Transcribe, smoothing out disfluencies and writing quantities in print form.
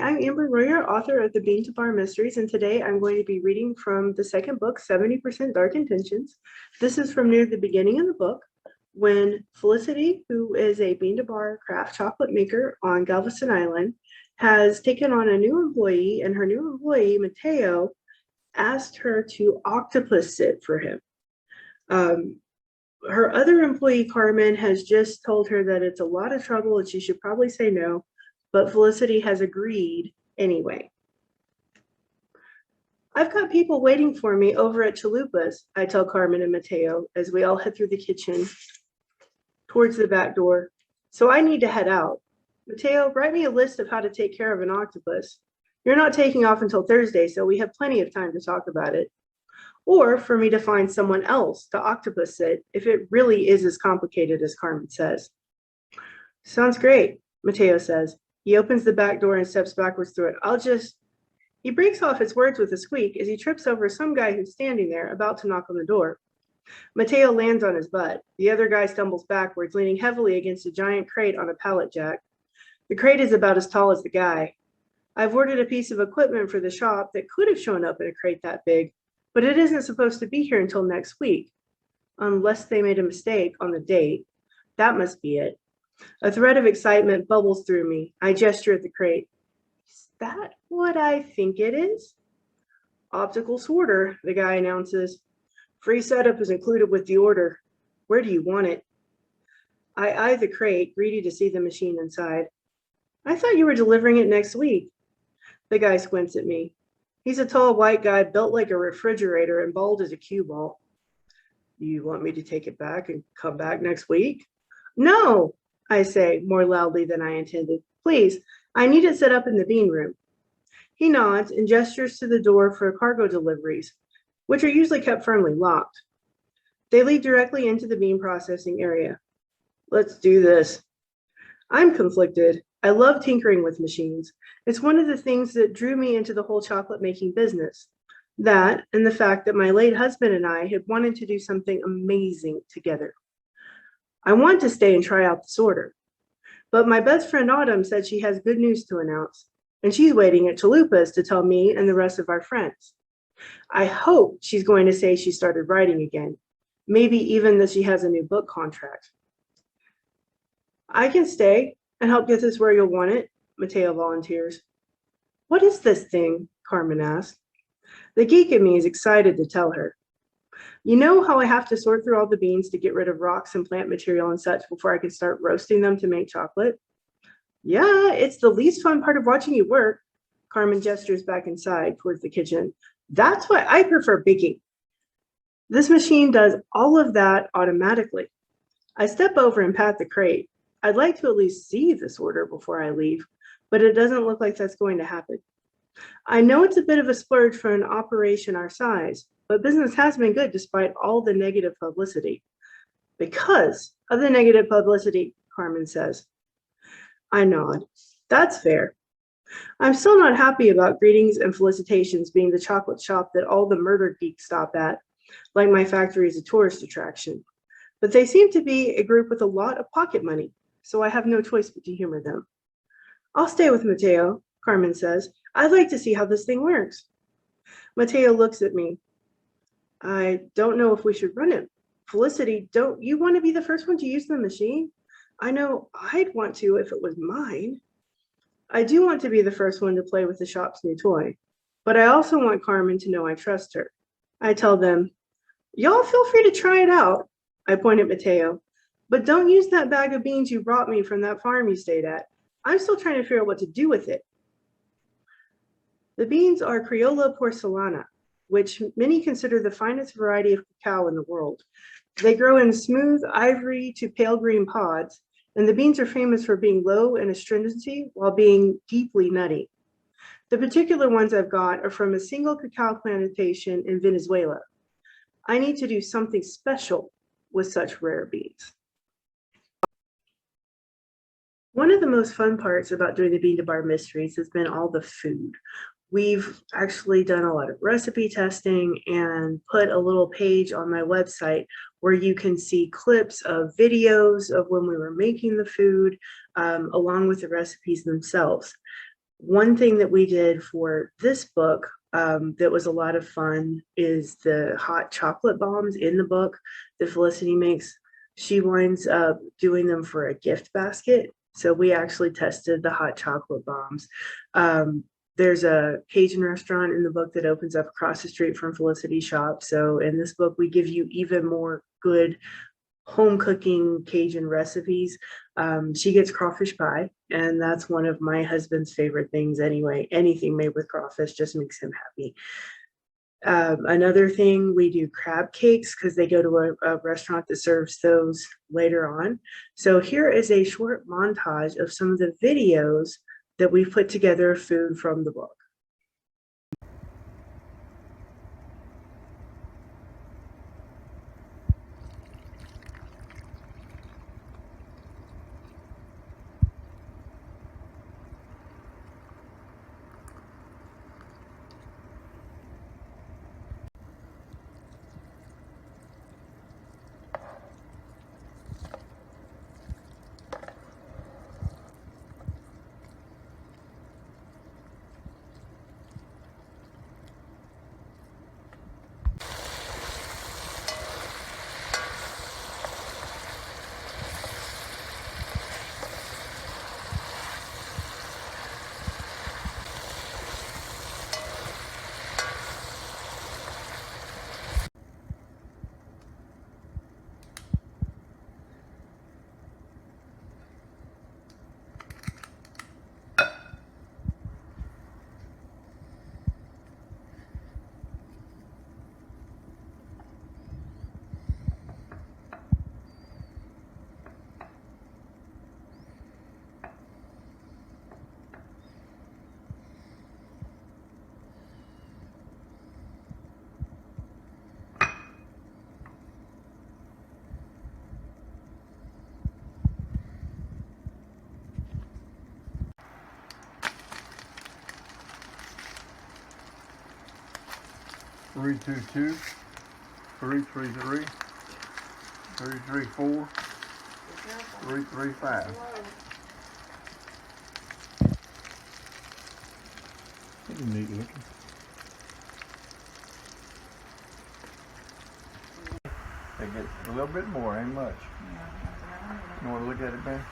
I'm Amber Royer, author of the Bean to Bar Mysteries, and today I'm going to be reading from the second book, 70% Dark Intentions. This is from near the beginning of the book, when Felicity, who is a bean to bar craft chocolate maker on Galveston Island, has taken on a new employee, and her new employee, Mateo, asked her to octopus sit for him. Her other employee, Carmen, has just told her that it's a lot of trouble and she should probably say no, but Felicity has agreed anyway. I've got people waiting for me over at Chalupa's, I tell Carmen and Mateo as we all head through the kitchen towards the back door. So I need to head out. Mateo, write me a list of how to take care of an octopus. You're not taking off until Thursday, so we have plenty of time to talk about it. Or for me to find someone else to octopus sit if it really is as complicated as Carmen says. Sounds great, Mateo says. He opens the back door and steps backwards through it. He breaks off his words with a squeak as he trips over some guy who's standing there about to knock on the door. Mateo lands on his butt. The other guy stumbles backwards, leaning heavily against a giant crate on a pallet jack. The crate is about as tall as the guy. I've ordered a piece of equipment for the shop that could have shown up in a crate that big, but it isn't supposed to be here until next week, unless they made a mistake on the date. That must be it. A thread of excitement bubbles through me. I gesture at the crate. Is that what I think it is? Optical sorter, the guy announces. Free setup is included with the order. Where do you want it? I eye the crate, greedy to see the machine inside. I thought you were delivering it next week. The guy squints at me. He's a tall white guy built like a refrigerator and bald as a cue ball. You want me to take it back and come back next week? No, I say more loudly than I intended. Please, I need it set up in the bean room. He nods and gestures to the door for cargo deliveries, which are usually kept firmly locked. They lead directly into the bean processing area. Let's do this. I'm conflicted. I love tinkering with machines. It's one of the things that drew me into the whole chocolate making business. That and the fact that my late husband and I had wanted to do something amazing together. I want to stay and try out the sorter, but my best friend Autumn said she has good news to announce, and she's waiting at Chalupa's to tell me and the rest of our friends. I hope she's going to say she started writing again, maybe even that she has a new book contract. I can stay and help get this where you'll want it, Mateo volunteers. What is this thing? Carmen asks. The geek in me is excited to tell her. You know how I have to sort through all the beans to get rid of rocks and plant material and such before I can start roasting them to make chocolate? Yeah, it's the least fun part of watching you work. Carmen gestures back inside towards the kitchen. That's why I prefer baking. This machine does all of that automatically. I step over and pat the crate. I'd like to at least see the sorter before I leave, but it doesn't look like that's going to happen. I know it's a bit of a splurge for an operation our size, but business has been good despite all the negative publicity. Because of the negative publicity, Carmen says. I nod. That's fair. I'm still not happy about Greetings and Felicitations being the chocolate shop that all the murder geeks stop at, like my factory is a tourist attraction. But they seem to be a group with a lot of pocket money, so I have no choice but to humor them. I'll stay with Mateo, Carmen says. I'd like to see how this thing works. Mateo looks at me. I don't know if we should run it. Felicity, don't you want to be the first one to use the machine? I know I'd want to if it was mine. I do want to be the first one to play with the shop's new toy, but I also want Carmen to know I trust her. I tell them, y'all feel free to try it out. I point at Mateo, but don't use that bag of beans you brought me from that farm you stayed at. I'm still trying to figure out what to do with it. The beans are Criolla porcelana, which many consider the finest variety of cacao in the world. They grow in smooth ivory to pale green pods, and the beans are famous for being low in astringency while being deeply nutty. The particular ones I've got are from a single cacao plantation in Venezuela. I need to do something special with such rare beans. One of the most fun parts about doing the Bean to Bar Mysteries has been all the food. We've actually done a lot of recipe testing and put a little page on my website where you can see clips of videos of when we were making the food, along with the recipes themselves. One thing that we did for this book that was a lot of fun is the hot chocolate bombs in the book that Felicity makes. She winds up doing them for a gift basket. So we actually tested the hot chocolate bombs. There's a Cajun restaurant in the book that opens up across the street from Felicity's shop. So in this book, we give you even more good home cooking Cajun recipes. She gets crawfish pie, and that's one of my husband's favorite things anyway. Anything made with crawfish just makes him happy. Another thing, we do crab cakes because they go to a restaurant that serves those later on. So here is a short montage of some of the videos that we've put together of food from the book. Three, 2, 2, 3, 3, 3, 3, 3, 4, 3, 3, 5. Pretty neat looking. They get a little bit more, ain't much. You want to look at it, Ben?